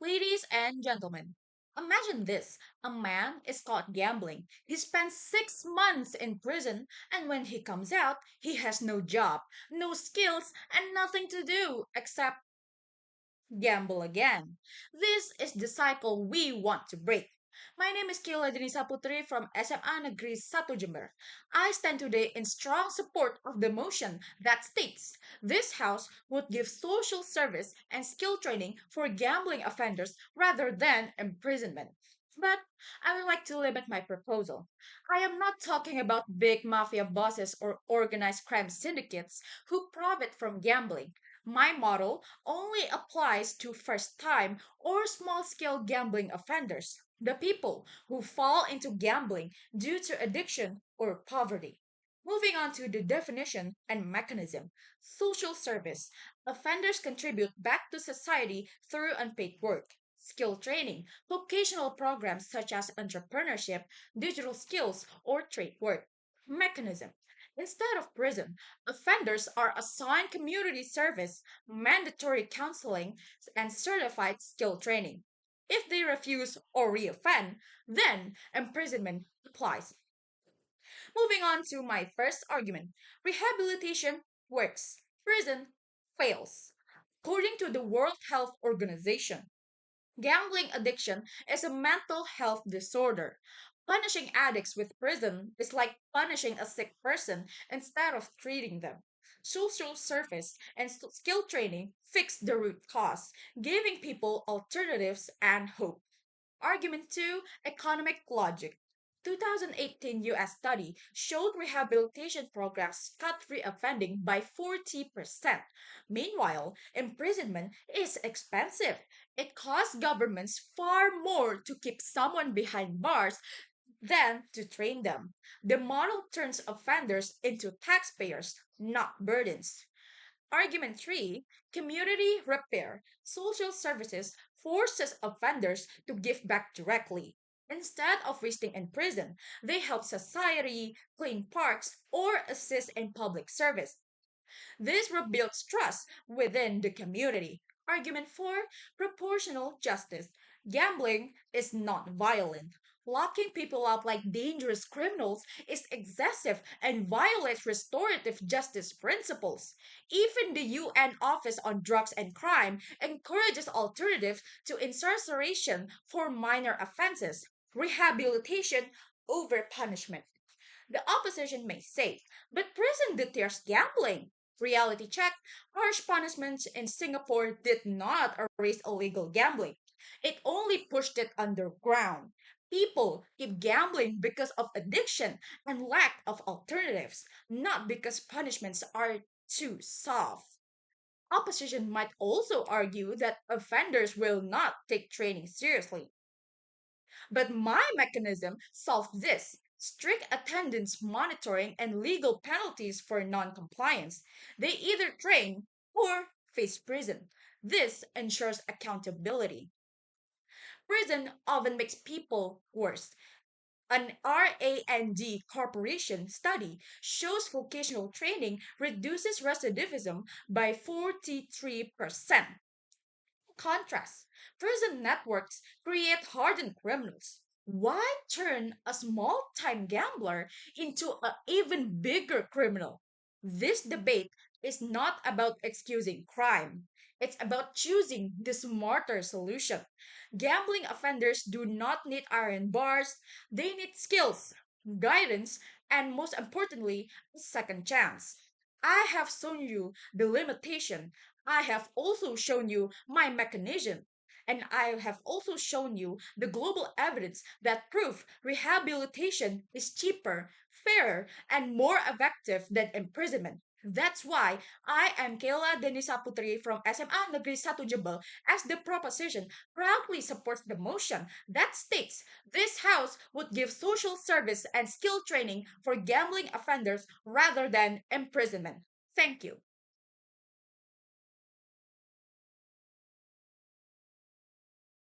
Ladies and gentlemen, imagine this. A man is caught gambling. He spends 6 months in prison, and when he comes out, he has no job, no skills, and nothing to do except gamble again. This is the cycle we want to break. My name is Keyla Denisa Putri from SMAN Negeri 1 Jember. I stand today in strong support of the motion that states this house would give social service and skill training for gambling offenders rather than imprisonment. But I would like to limit my proposal. I am not talking about big mafia bosses or organized crime syndicates who profit from gambling. My model only applies to first time or small scale gambling offenders, the people who fall into gambling due to addiction or poverty. Moving on to the definition and mechanism. Social service. Offenders contribute back to society through unpaid work. Skill training, vocational programs such as entrepreneurship, digital skills, or trade work. Mechanism. Instead of prison, offenders are assigned community service, mandatory counseling, and certified skill training. If they refuse or reoffend, then imprisonment applies. Moving on to my first argument, rehabilitation works, prison fails. According to the World Health Organization, gambling addiction is a mental health disorder. Punishing addicts with prison is like punishing a sick person instead of treating them. Social service and skill training fix the root cause, giving people alternatives and hope. Argument 2, economic logic. 2018 US study showed rehabilitation programs cut reoffending by 40%. Meanwhile, imprisonment is expensive. It costs governments far more to keep someone behind bars than to train them. The model turns offenders into taxpayers, not burdens. Argument 3, community repair. Social services forces offenders to give back directly. Instead of wasting in prison, they help society, clean parks, or assist in public service. This rebuilds trust within the community. Argument 4, proportional justice. Gambling is not violent. Locking people up like dangerous criminals is excessive and violates restorative justice principles. Even the UN Office on Drugs and Crime encourages alternatives to incarceration for minor offenses, rehabilitation over punishment. The opposition may say, but prison deters gambling. Reality check, harsh punishments in Singapore did not erase illegal gambling. It only pushed it underground. People keep gambling because of addiction and lack of alternatives, not because punishments are too soft. Opposition might also argue that offenders will not take training seriously. But my mechanism solves this. Strict attendance monitoring and legal penalties for non-compliance. They either train or face prison. This ensures accountability. Prison often makes people worse. An RAND Corporation study shows vocational training reduces recidivism by 43%. Contrast, prison networks create hardened criminals. Why turn a small time gambler into an even bigger criminal? This debate is not about excusing crime. It's about choosing the smarter solution. Gambling offenders do not need iron bars, they need skills, guidance, and most importantly, a second chance. I have shown you the limitation. I have also shown you my mechanism. And I have also shown you the global evidence that prove rehabilitation is cheaper, fairer, and more effective than imprisonment. That's why I am Keyla Denisa Putri from SMA Negeri 1 Jebel as the proposition proudly supports the motion that states this house would give social service and skill training for gambling offenders rather than imprisonment. Thank you.